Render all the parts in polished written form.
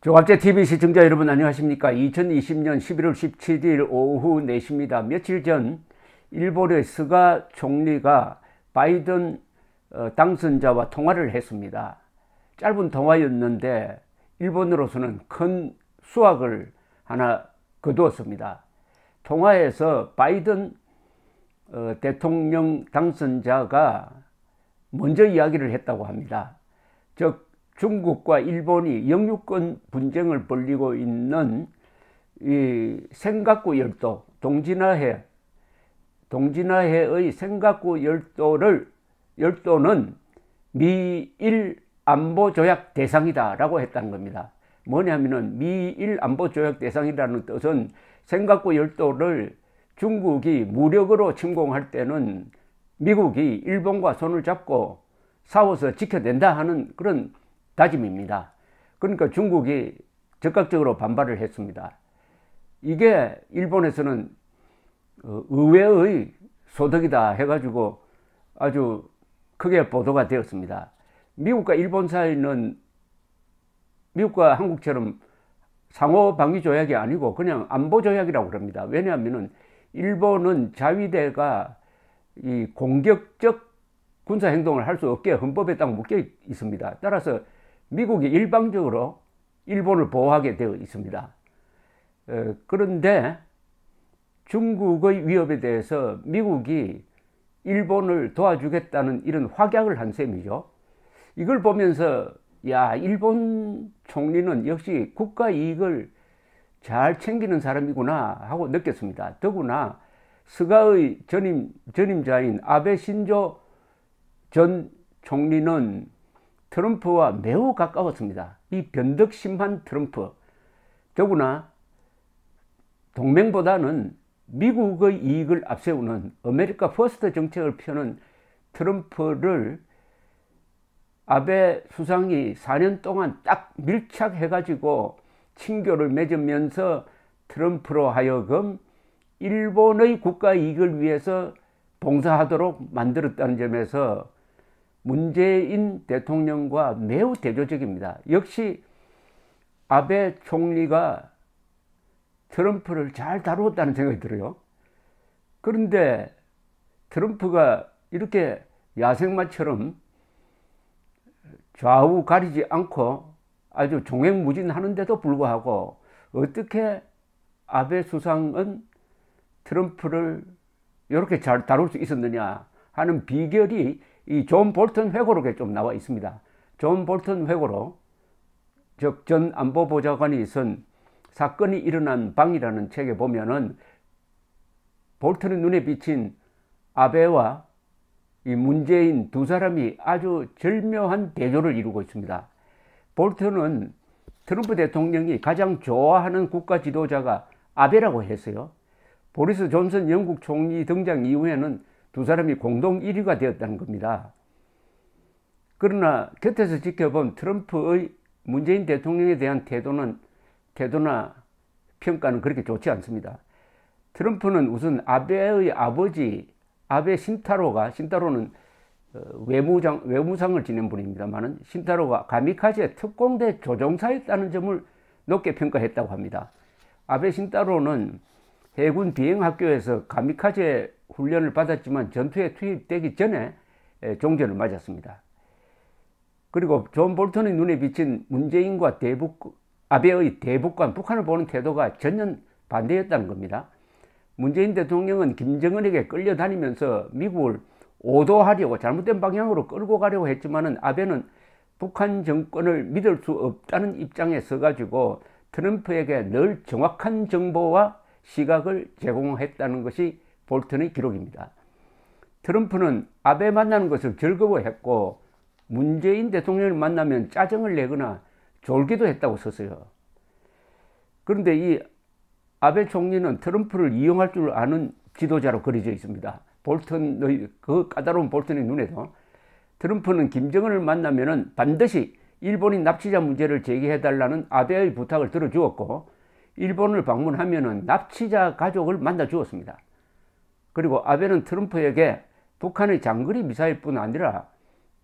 종합제TV 시청자 여러분 안녕하십니까. 2020년 11월 17일 오후 4시입니다. 며칠 전 일본의 스가 총리가 바이든 당선자와 통화를 했습니다. 짧은 통화였는데 일본으로서는 큰 수확을 하나 거두었습니다. 통화에서 바이든 대통령 당선자가 먼저 이야기를 했다고 합니다. 즉 중국과 일본이 영유권 분쟁을 벌이고 있는 이 센가쿠 열도, 동진아해의 센가쿠 열도는 미일 안보조약 대상이다라고 했다는 겁니다. 뭐냐면은 미일 안보조약 대상이라는 뜻은 센가쿠 열도를 중국이 무력으로 침공할 때는 미국이 일본과 손을 잡고 싸워서 지켜낸다 하는 그런 다짐입니다. 그러니까 중국이 적극적으로 반발을 했습니다. 이게 일본에서는 의외의 소득이다 해가지고 아주 크게 보도가 되었습니다. 미국과 일본 사이는 미국과 한국처럼 상호방위조약이 아니고 그냥 안보조약이라고 합니다. 왜냐하면 일본은 자위대가 이 공격적 군사행동을 할 수 없게 헌법에 딱 묶여 있습니다. 따라서 미국이 일방적으로 일본을 보호하게 되어 있습니다. 그런데 중국의 위협에 대해서 미국이 일본을 도와주겠다는 이런 확약을 한 셈이죠. 이걸 보면서 야, 일본 총리는 역시 국가 이익을 잘 챙기는 사람이구나 하고 느꼈습니다. 더구나 스가의 전임자인 아베 신조 전 총리는 트럼프와 매우 가까웠습니다. 이 변덕심한 트럼프. 더구나 동맹보다는 미국의 이익을 앞세우는 아메리카 퍼스트 정책을 펴는 트럼프를 아베 수상이 4년 동안 딱 밀착해가지고 친교를 맺으면서 트럼프로 하여금 일본의 국가 이익을 위해서 봉사하도록 만들었다는 점에서 문재인 대통령과 매우 대조적입니다. 역시 아베 총리가 트럼프를 잘 다루었다는 생각이 들어요. 그런데 트럼프가 이렇게 야생마처럼 좌우 가리지 않고 아주 종횡무진하는데도 불구하고 어떻게 아베 수상은 트럼프를 이렇게 잘 다룰 수 있었느냐 하는 비결이 이 존 볼턴 회고록에 좀 나와 있습니다. 존 볼턴 회고록, 즉 전 안보보좌관이 쓴 사건이 일어난 방이라는 책에 보면은 볼턴의 눈에 비친 아베와 이 문재인 두 사람이 아주 절묘한 대조를 이루고 있습니다. 볼턴은 트럼프 대통령이 가장 좋아하는 국가 지도자가 아베라고 했어요. 보리스 존슨 영국 총리 등장 이후에는 두 사람이 공동 1위가 되었다는 겁니다. 그러나 곁에서 지켜본 트럼프의 문재인 대통령에 대한 태도나 평가는 그렇게 좋지 않습니다. 트럼프는 우선 아베의 아버지 아베 신타로는 외무상을 지낸 분입니다만 신타로가 가미카제 특공대 조종사였다는 점을 높게 평가했다고 합니다. 아베 신타로는 해군 비행학교에서 가미카제 훈련을 받았지만 전투에 투입되기 전에 종전을 맞았습니다. 그리고 존 볼턴의 눈에 비친 문재인과 아베의 대북과 북한을 보는 태도가 전혀 반대였다는 겁니다. 문재인 대통령은 김정은에게 끌려다니면서 미국을 오도하려고 잘못된 방향으로 끌고 가려고 했지만은 아베는 북한 정권을 믿을 수 없다는 입장에 서가지고 트럼프에게 늘 정확한 정보와 시각을 제공했다는 것이 볼턴의 기록입니다. 트럼프는 아베 만나는 것을 즐거워했고 문재인 대통령을 만나면 짜증을 내거나 졸기도 했다고 썼어요. 그런데 이 아베 총리는 트럼프를 이용할 줄 아는 지도자로 그려져 있습니다. 그 까다로운 볼턴의 눈에도 트럼프는 김정은을 만나면은 반드시 일본인 납치자 문제를 제기해달라는 아베의 부탁을 들어주었고 일본을 방문하면은 납치자 가족을 만나 주었습니다. 그리고 아베는 트럼프에게 북한의 장거리 미사일뿐 아니라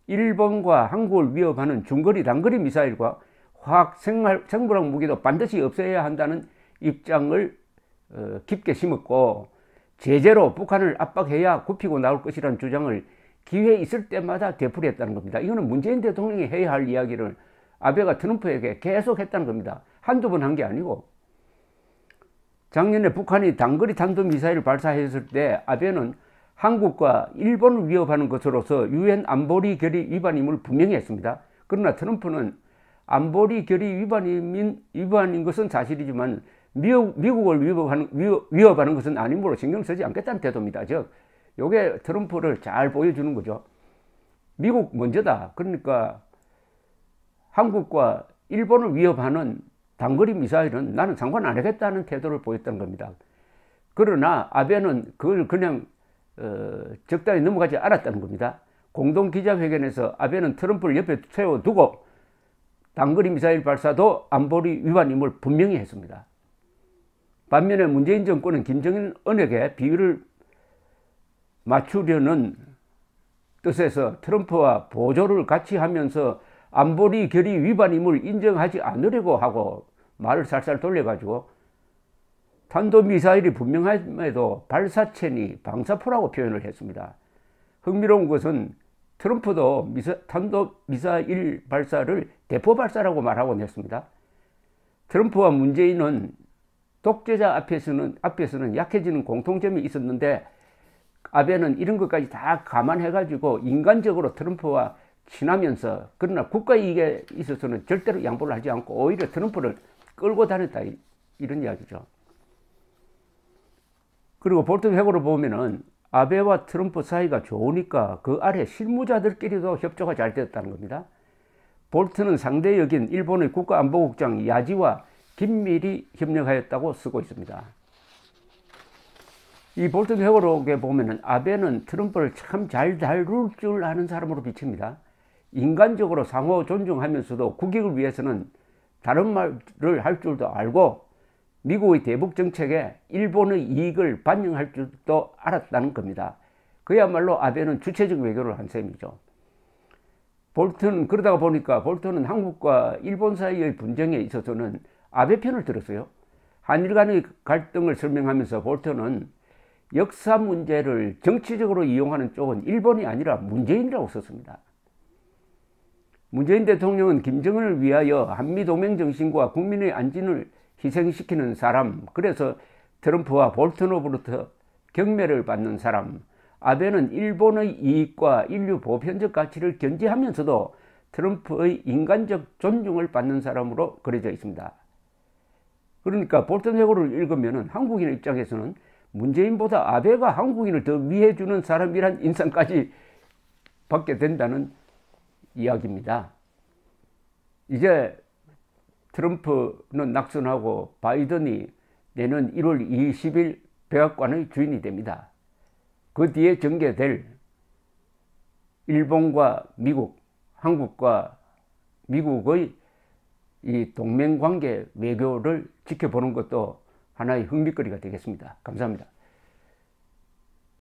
일본과 한국을 위협하는 중거리 단거리 미사일과 화학 생물학 무기도 반드시 없애야 한다는 입장을 깊게 심었고, 제재로 북한을 압박해야 굽히고 나올 것이라는 주장을 기회 있을 때마다 되풀이했다는 겁니다. 이거는 문재인 대통령이 해야 할 이야기를 아베가 트럼프에게 계속 했다는 겁니다. 한두 번 한 게 아니고. 작년에 북한이 단거리 탄도미사일을 발사했을 때 아베는 한국과 일본을 위협하는 것으로서 유엔 안보리 결의 위반임을 분명히 했습니다. 그러나 트럼프는 안보리 결의 위반인 것은 사실이지만 미국을 위협하는 것은 아니므로 신경 쓰지 않겠다는 태도입니다. 즉, 요게 트럼프를 잘 보여주는 거죠. 미국 먼저다. 그러니까 한국과 일본을 위협하는 단거리 미사일은 나는 상관 안 하겠다는 태도를 보였던 겁니다. 그러나 아베는 그걸 그냥 적당히 넘어가지 않았다는 겁니다. 공동기자회견에서 아베는 트럼프를 옆에 세워두고 단거리 미사일 발사도 안보리 위반임을 분명히 했습니다. 반면에 문재인 정권은 김정은에게 비율을 맞추려는 뜻에서 트럼프와 보조를 같이 하면서 안보리 결의 위반임을 인정하지 않으려고 하고 말을 살살 돌려가지고 탄도미사일이 분명함에도 발사체니 방사포라고 표현을 했습니다. 흥미로운 것은 트럼프도 탄도미사일 발사를 대포 발사라고 말하곤 했습니다. 트럼프와 문재인은 독재자 앞에서는 약해지는 공통점이 있었는데 아베는 이런 것까지 다 감안해가지고 인간적으로 트럼프와 친하면서 그러나 국가 이익에 있어서는 절대로 양보를 하지 않고 오히려 트럼프를 끌고 다녔다 이런 이야기죠. 그리고 볼턴 회고를 보면은 아베와 트럼프 사이가 좋으니까 그 아래 실무자들끼리도 협조가 잘 됐다는 겁니다. 볼턴은 상대 역인 일본의 국가안보국장 야지와 긴밀히 협력하였다고 쓰고 있습니다. 이 볼턴 회고록에 보면은 아베는 트럼프를 참 잘 다룰 줄 아는 사람으로 비칩니다. 인간적으로 상호 존중하면서도 국익을 위해서는 다른 말을 할 줄도 알고 미국의 대북 정책에 일본의 이익을 반영할 줄도 알았다는 겁니다. 그야말로 아베는 주체적 외교를 한 셈이죠. 그러다가 보니까 볼턴은 한국과 일본 사이의 분쟁에 있어서는 아베 편을 들었어요. 한일 간의 갈등을 설명하면서 볼턴은 역사 문제를 정치적으로 이용하는 쪽은 일본이 아니라 문재인이라고 썼습니다. 문재인 대통령은 김정은을 위하여 한미동맹 정신과 국민의 안전을 희생시키는 사람, 그래서 트럼프와 볼턴으로부터 경매를 받는 사람, 아베는 일본의 이익과 인류 보편적 가치를 견지하면서도 트럼프의 인간적 존중을 받는 사람으로 그려져 있습니다. 그러니까 볼턴 회고를 읽으면 한국인 입장에서는 문재인보다 아베가 한국인을 더 위해주는 사람이란 인상까지 받게 된다는 이야기입니다. 이제 트럼프는 낙선하고 바이든이 내년 1월 20일 백악관의 주인이 됩니다. 그 뒤에 전개될 일본과 미국, 한국과 미국의 이 동맹관계 외교를 지켜보는 것도 하나의 흥미거리가 되겠습니다. 감사합니다.